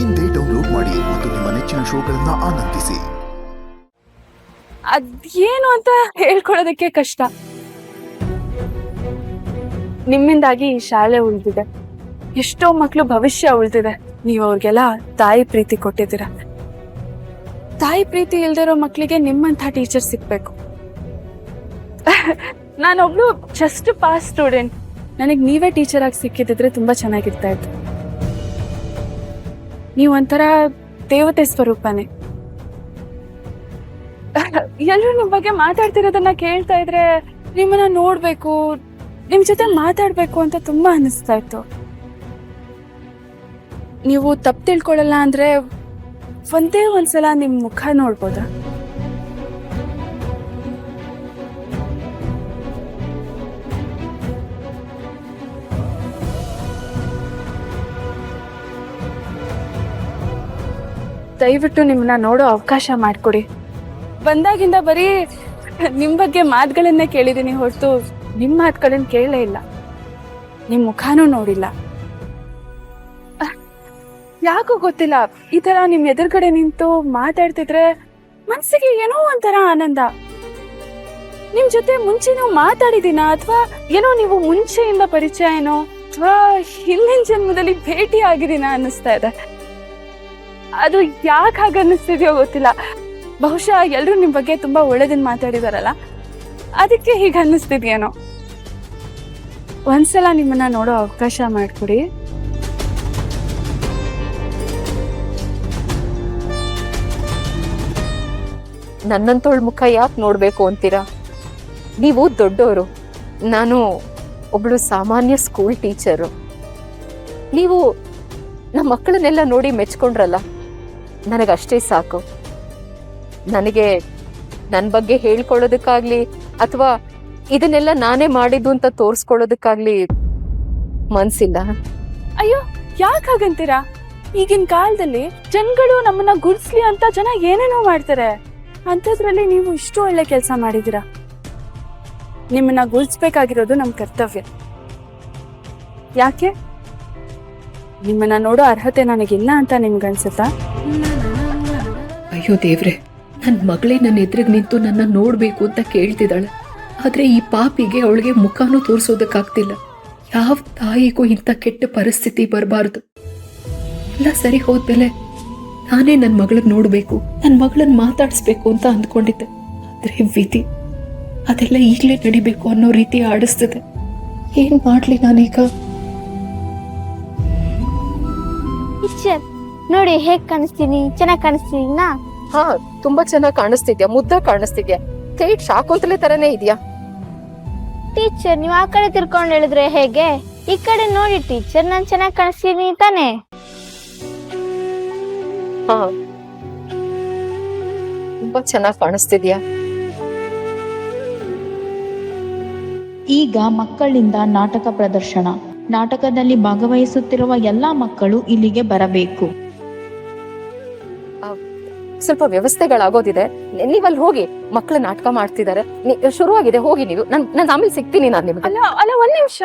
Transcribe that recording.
ಇಂದೇ ಡೌನ್ಲೋಡ್ ಮಾಡಿ ಮತ್ತು ನಿಮ್ಮ ನೆಚ್ಚಿನ ಶೋಗಳನ್ನ ಆನಂದಿಸಿ. ಅದೇನು ಅಂತ ಹೇಳ್ಕೊಳ್ಳೋದಕ್ಕೆ ಕಷ್ಟ. ನಿಮ್ಮಿಂದಾಗಿ ಈ ಶಾಲೆ ಉಳಿದಿದೆ, ಎಷ್ಟೋ ಮಕ್ಳು ಭವಿಷ್ಯ ಉಳಿದಿದೆ. ನೀವು ಅವ್ರಿಗೆಲ್ಲ ತಾಯಿ ಪ್ರೀತಿ ಕೊಟ್ಟಿದ್ದೀರ. ತಾಯಿ ಪ್ರೀತಿ ಇಲ್ದಿರೋ ಮಕ್ಳಿಗೆ ನಿಮ್ಮಂಥ ಟೀಚರ್ ಸಿಗ್ಬೇಕು. ನಾನೊಬ್ಳು ಜಸ್ಟ್ ಪಾಸ್ ಸ್ಟೂಡೆಂಟ್. ನನಗೆ ನೀವೇ ಟೀಚರ್ ಆಗಿ ಸಿಕ್ಕಿದ್ರೆ ತುಂಬಾ ಚೆನ್ನಾಗಿರ್ತಾ ಇತ್ತು. ನೀವು ಒಂಥರ ದೇವತೆ ಸ್ವರೂಪನೇ. ಎಲ್ಲರೂ ನಿಮ್ಮ ಬಗ್ಗೆ ಮಾತಾಡ್ತಿರೋದನ್ನ ಕೇಳ್ತಾ ಇದ್ರೆ ನಿಮ್ಮನ್ನ ನೋಡ್ಬೇಕು, ನಿಮ್ ಜೊತೆ ಮಾತಾಡ್ಬೇಕು ಅಂತ ತುಂಬಾ ಅನಿಸ್ತಾ ಇತ್ತು. ನೀವು ತಪ್ಪು ತಿಳ್ಕೊಳ್ಳಲ್ಲ ಅಂದ್ರೆ ಒಂದೇ ಒಂದ್ಸಲ ನಿಮ್ ಮುಖ ನೋಡ್ಬೋದಾ? ದಯವಿಟ್ಟು ನಿಮ್ಮನ್ನ ನೋಡೋ ಅವಕಾಶ ಮಾಡಿಕೊಡಿ. ಬಂದಾಗಿಂದ ಬರೀ ನಿಮ್ಮ ಬಗ್ಗೆ ಮಾತುಗಳನ್ನೇ ಕೇಳಿದ್ದೀನಿ ಹೊರತು ನಿಮ್ಮ ಮಾತುಗಳನ್ನ ಕೇಳಲೇ ಇಲ್ಲ, ನಿಮ್ಮ ಮುಖನೂ ನೋಡಿಲ್ಲ. ಯಾಕೋ ಗೊತ್ತಿಲ್ಲ, ಈ ತರ ನಿಮ್ ಎದುರುಗಡೆ ನಿಂತು ಮಾತಾಡ್ತಿದ್ರೆ ಮನ್ಸಿಗೆ ಏನೋ ಒಂಥರ ಆನಂದ. ನಿಮ್ ಜೊತೆ ಮುಂಚೆನೂ ಮಾತಾಡಿದೀನ ಅಥವಾ ಏನೋ ನೀವು ಮುಂಚೆಯಿಂದ ಪರಿಚಯ ಏನೋ ಅಥವಾ ಹಿಂದಿನ ಜನ್ಮದಲ್ಲಿ ಭೇಟಿ ಆಗಿದ್ದೀನ ಅನ್ನಿಸ್ತಾ ಇದೆ. ಅದು ಯಾಕೆ ಹಾಗೆ ಅನ್ನಿಸ್ತಿದ್ಯೋ ಗೊತ್ತಿಲ್ಲ. ಬಹುಶಃ ಎಲ್ಲರೂ ನಿಮ್ ಬಗ್ಗೆ ತುಂಬಾ ಒಳ್ಳೆದನ್ನ ಮಾತಾಡಿದಾರಲ್ಲ, ಅದಕ್ಕೆ ಹೀಗೆ ಅನ್ನಿಸ್ತಿದ್ಯೇನೋ. ಒಂದ್ಸಲ ನಿಮ್ಮನ್ನ ನೋಡೋ ಅವಕಾಶ ಮಾಡ್ಕೊಡಿ. ನನ್ನಂತೋಳ್ ಮುಖ ಯಾಕೆ ನೋಡ್ಬೇಕು ಅಂತೀರಾ? ನೀವು ದೊಡ್ಡವರು, ನಾನು ಒಬ್ಳು ಸಾಮಾನ್ಯ ಸ್ಕೂಲ್ ಟೀಚರು. ನೀವು ನಮ್ಮ ಮಕ್ಕಳನ್ನೆಲ್ಲ ನೋಡಿ ಮೆಚ್ಕೊಂಡ್ರಲ್ಲ, ನನಗಷ್ಟೇ ಸಾಕು. ನನಗೆ ನನ್ನ ಬಗ್ಗೆ ಹೇಳ್ಕೊಳ್ಳೋದಕ್ಕಾಗ್ಲಿ ಅಥವಾ ಇದನ್ನೆಲ್ಲ ನಾನೇ ಮಾಡಿದ್ದು ಅಂತ ತೋರಿಸ್ಕೊಳ್ಳೋದಕ್ಕಾಗ್ಲಿ ಮನ್ಸಿಲ್ಲ. ಅಯ್ಯೋ, ಯಾಕೆ ಹಾಗಂತೀರಾ? ಈಗಿನ ಕಾಲದಲ್ಲಿ ಜನಗಳು ನಮ್ಮನ್ನ ಗುರ್ಸ್ಲಿ ಅಂತ ಜನ ಏನೇನೋ ಮಾಡ್ತಾರೆ. ಅಂಥದ್ರಲ್ಲಿ ನೀವು ಇಷ್ಟು ಒಳ್ಳೆ ಕೆಲಸ ಮಾಡಿದ್ದೀರಾ. ನಿಮ್ಮನ್ನ ಗುರ್ಸ್ಬೇಕಾಗಿರೋದು ನಮ್ಮ ಕರ್ತವ್ಯ. ಯಾಕೆ? ನಿಮ್ಮನ್ನ ನೋಡೋ ಅರ್ಹತೆ ನನಗಿಲ್ಲ ಅಂತ ನಿಮ್ಗನ್ಸುತ್ತಾ? ಅಯ್ಯೋ ದೇವ್ರೆ, ನನ್ನ ಮಗಳೇ ನನ್ನ ಎದುರಿಗೆ ನಿಂತು ನನ್ನ ನೋಡ್ಬೇಕು ಅಂತ ಕೇಳ್ತಿದ್ದಾಳೆ. ಆದ್ರೆ ಈ ಪಾಪಿಗೆ ಅವಳಿಗೆ ಮುಖನೂ ತೋರಿಸೋದಕ್ಕಾಗ್ತಿಲ್ಲ. ಯಾವ ತಾಯಿಗೂ ಇಂಥ ಕೆಟ್ಟ ಪರಿಸ್ಥಿತಿ ಬರಬಾರ್ದು. ಎಲ್ಲ ಸರಿ ಹೋದ್ಮೇಲೆ ನಾನೇ ನನ್ನ ಮಗಳಿಗೆ ನೋಡ್ಬೇಕು, ನನ್ನ ಮಗಳನ್ನ ಮಾತಾಡಿಸ್ಬೇಕು ಅಂತ ಅಂದ್ಕೊಂಡಿದ್ದೆ. ಆದ್ರೆ ವಿಧಿ ಅದೆಲ್ಲ ಈಗಲೇ ನಡಿಬೇಕು ಅನ್ನೋ ರೀತಿ ಆಡಿಸ್ತದೆ. ಏನ್ ಮಾಡ್ಲಿ ನಾನೀಗ? ಟೀಚರ್ ನೋಡಿ ಹೇಗ್ ಕಾಣಿಸ್ತೀನಿ, ಚೆನ್ನಾಗಿ ಕಾಣಿಸ್ತೀನಾ? ಹಾ, ತುಂಬಾ ಚೆನ್ನಾಗಿ ಕಾಣಿಸ್ತಿದ್ಯಾ, ಮುದ್ದ ಕಾಣಿಸ್ತಿದ್ಯಾ. ಥೇಟ್ ಶಾಕುಂತಲೆ ತರನೇ ಇದೆಯಾ. ಟೀಚರ್ ನೀವು ಆ ಕಡೆ ತಿರ್ಕೊಂಡು ಹೇಳಿದ್ರೆ ಹೇಗೆ? ಈ ಕಡೆ ನೋಡಿ ಟೀಚರ್, ನಾನ್ ಚೆನ್ನಾಗಿ ಕಾಣಿಸ್ತೀನಿ ತಾನೆ? ಹಾ, ತುಂಬಾ ಚೆನ್ನಾಗಿ ಕಾಣಿಸ್ತಿದ್ಯಾ. ಈಗ ಮಕ್ಕಳಿಂದ ನಾಟಕ ಪ್ರದರ್ಶನ. ನಾಟಕದಲ್ಲಿ ಭಾಗವಹಿಸುತ್ತಿರುವ ಎಲ್ಲಾ ಮಕ್ಕಳು ಇಲ್ಲಿಗೆ ಬರಬೇಕು. ಸ್ವಲ್ಪ ವ್ಯವಸ್ಥೆಗಳಾಗೋದಿದೆ, ನೀವಲ್ಲಿ ಹೋಗಿ. ಮಕ್ಕಳು ನಾಟಕ ಮಾಡ್ತಿದ್ದಾರೆ, ಶುರುವಾಗಿದೆ, ಹೋಗಿ ನೀವು. ನಾನು ಆಮೇಲೆ ಸಿಗ್ತೀನಿ. ನಾನು ನಿಮ್ಗೆ ಅಲ್ಲ ಒಂದ್ ನಿಮಿಷ.